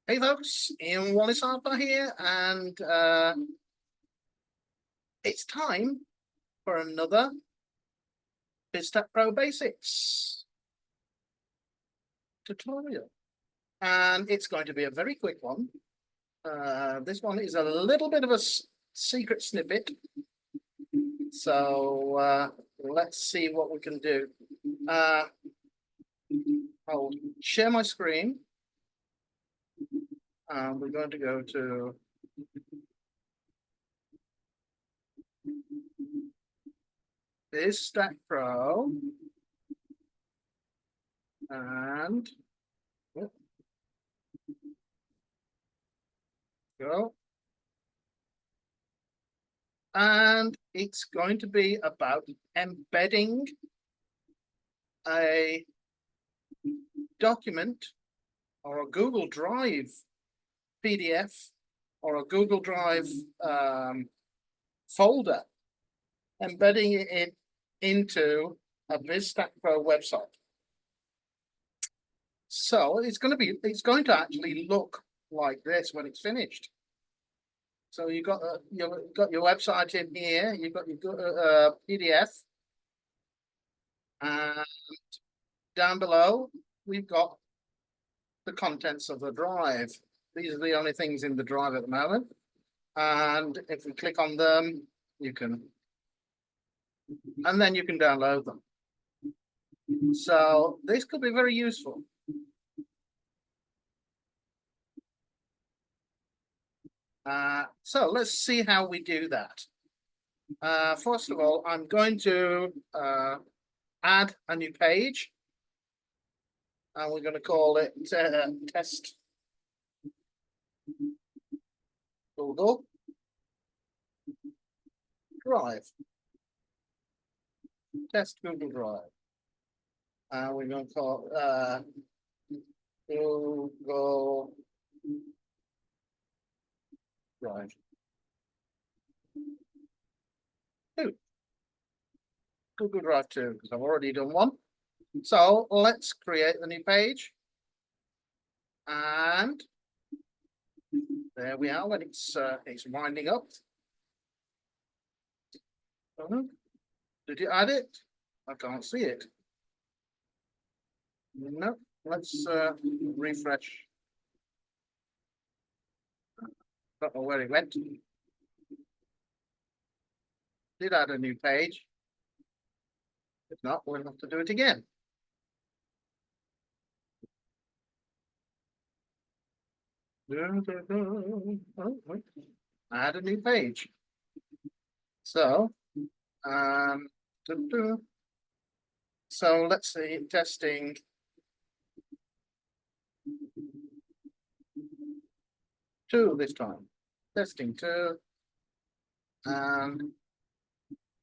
Hey folks, Ian Wallace Harper here, and it's time for another BizStackPro Basics tutorial. And it's going to be a very quick one. This one is a little bit of a secret snippet. So let's see what we can do. I'll share my screen. And we're going to go to BizStackPro and go. And it's going to be about embedding a document or a Google Drive PDF or a Google Drive folder, embedding it into a BizStackPro website. So it's going to actually look like this when it's finished. So you've got your website in here, you've got your PDF, and down below we've got the contents of the drive. These are the only things in the drive at the moment. And if we click on them, and then you can download them. So this could be very useful. So let's see how we do that. First of all, I'm going to add a new page. And we're going to call it test Google Drive. Test Google Drive. And we're going to call Google Drive 2. Google Drive 2, because I've already done one. So let's create the new page. And there we are when it's winding up. Did you add it? I can't see it. No, let's refresh. Don't know where it went. Did add a new page. If not, we'll have to do it again. Add a new page. So, so let's see, testing. Two this time. Testing 2. And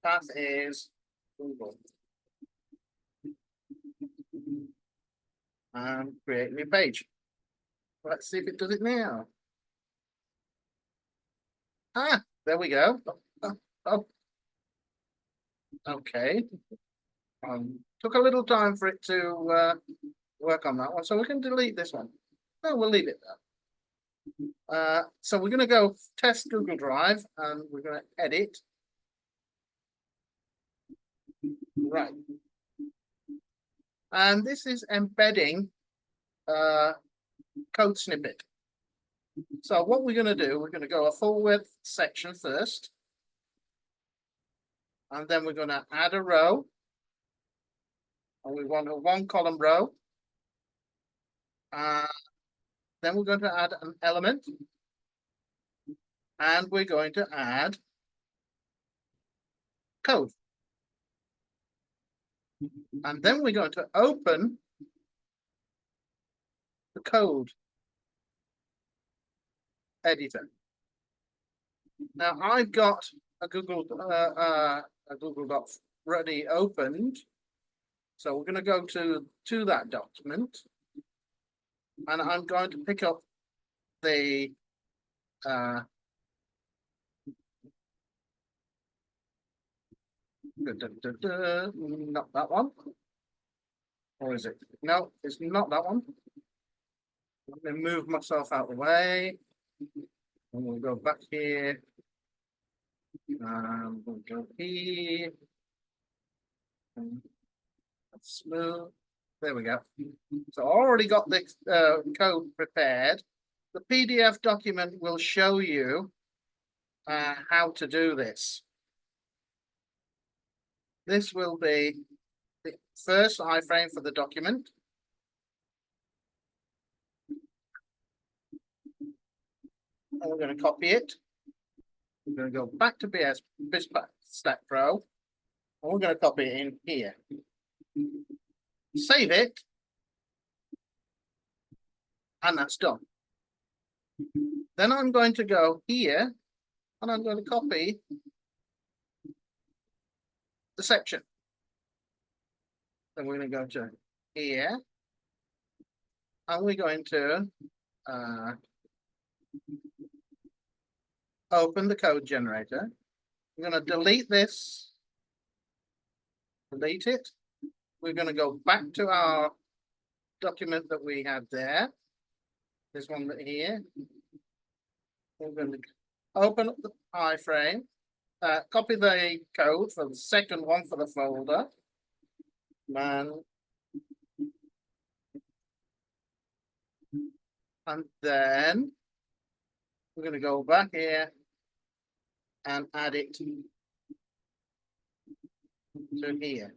that is Google. And create a new page. Let's see if it does it now. Ah, there we go. Oh. Okay. Took a little time for it to work on that one, so we can delete this one. No, we'll leave it there. So we're going to go test Google Drive, and we're going to edit. Right. And this is embedding code snippet. So what we're going to do, we're going to go a full width section first. And then we're going to add a row. And we want a 1-column row. Then we're going to add an element. And we're going to add code. And then we're going to open the code editor. Now I've got a Google Doc ready opened. So we're going to go to that document. And I'm going to pick up the not that one. Or is it? No, it's not that one. Let me move myself out of the way. And we'll go back here. We'll go here. Smooth. There we go. So I already got this code prepared. The PDF document will show you how to do this. This will be the first iframe for the document. And we're going to copy it. We're going to go back to BizStackPro. And we're going to copy it in here. Save it. And that's done. Then I'm going to go here and I'm going to copy the section. Then we're going to go to here. And we're going to open the code generator. I'm going to delete this. Delete it. We're going to go back to our document that we had there. This one here. We're going to open up the iframe, copy the code for the second one for the folder. And then we're going to go back here and add it to here.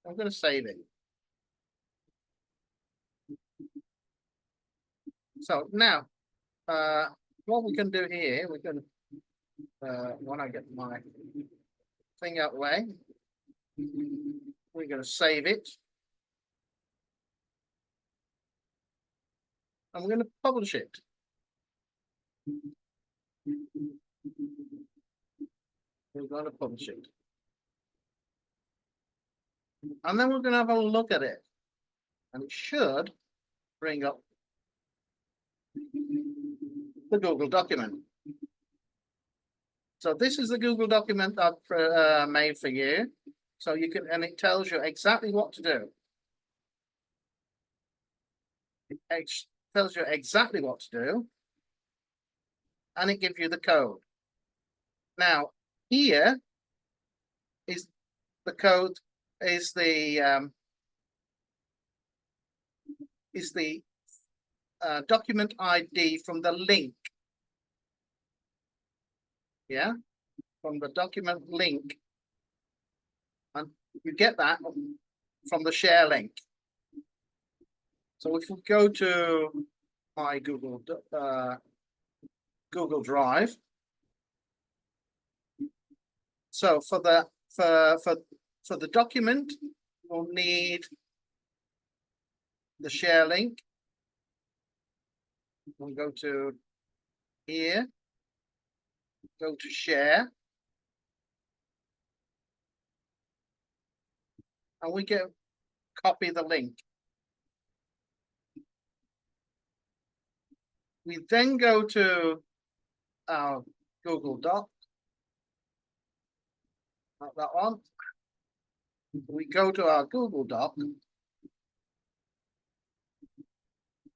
I'm going to save it. So now, what we can do here, we can, when I get my thing out of the way, we're going to save it. And we're going to publish it. We're going to publish it. And then we're going to have a look at it. And it should bring up the Google document. So this is the Google document I've made for you. So you can, and it tells you exactly what to do. It tells you exactly what to do. And it gives you the code. Now, here is the code, is the document ID from the link. Yeah, from the document link. And you get that from the share link. So if we go to my Google Drive. So for the document, we'll need the share link. We'll go to here, go to share. And we get copy the link. We then go to our Google Doc. Not that one. We go to our Google Doc.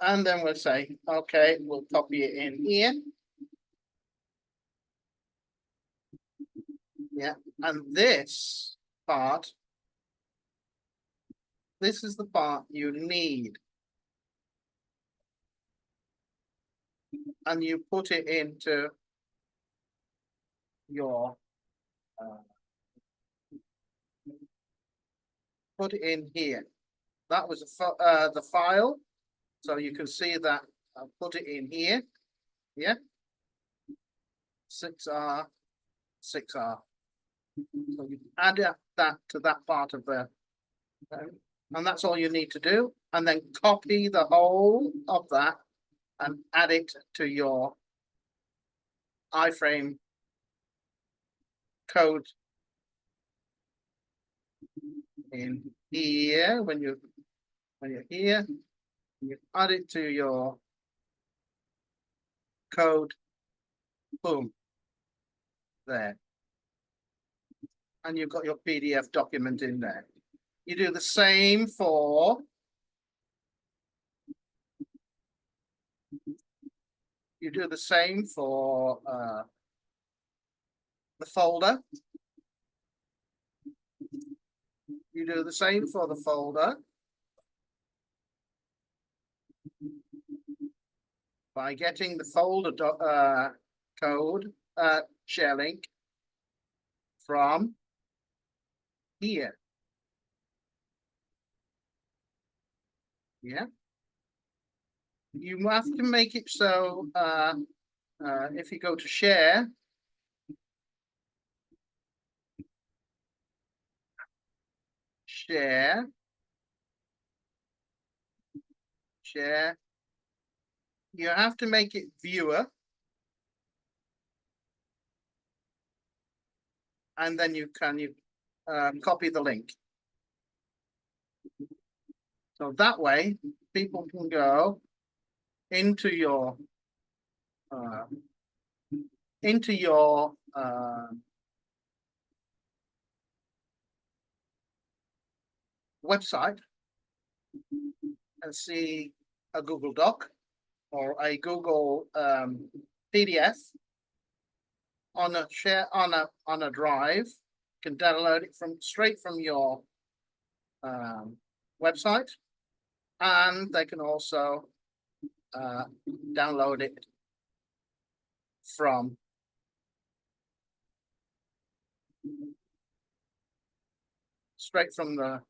And then we'll say, okay, we'll copy it in here. Yeah, and this part, this is the part you need. And you put it into your, put it in here. That was the file. So you can see that I put it in here. Yeah. 6R, 6R. So you add that to that part of the, and that's all you need to do. And then copy the whole of that and add it to your iframe code in here. When you're here, you add it to your code. Boom. There. And you've got your PDF document in there. You do the same for You do the same for the folder. You do the same for the folder by getting the folder code share link from here. Yeah. You have to make it so if you go to share, you have to make it viewer, and then you can copy the link. So that way people can go into your website and see a Google Doc or a Google PDF on a drive. You can download it straight from your website, and they can also download it from straight from the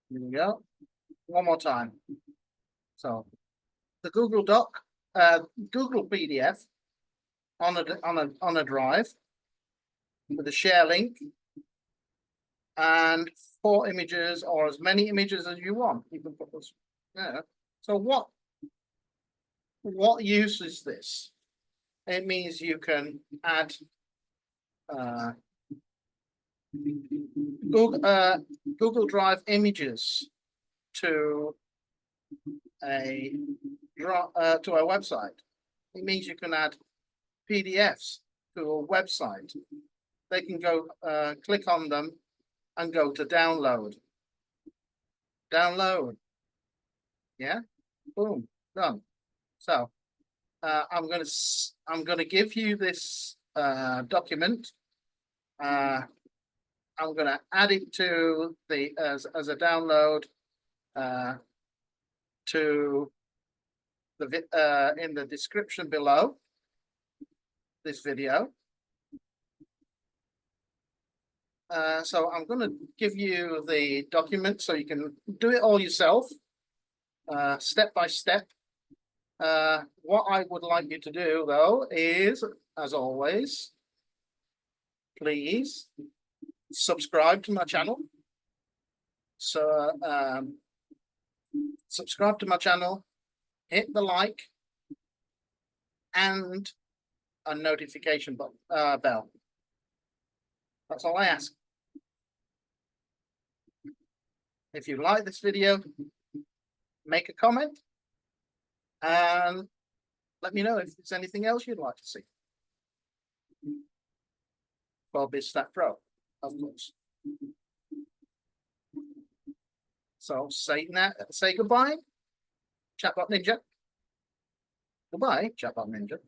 here we go. One more time. So the Google Doc, Google PDF on a drive with a share link and 4 images or as many images as you want. You can put this. Yeah. So what use is this? It means you can add Google Drive images to a website. It means you can add PDFs to a website. They can go click on them and go to download. Yeah, boom, done. So I'm going to give you this document. I'm going to add it to the as a download to the in the description below this video. So I'm going to give you the document so you can do it all yourself, step by step. What I would like you to do, though, is, as always, please subscribe to my channel. So subscribe to my channel, hit the like, and a notification bell. That's all I ask. If you like this video, make a comment and let me know if there's anything else you'd like to see for BizStackPro, of course. So say goodbye, Chatbot Ninja. Goodbye, Chatbot Ninja.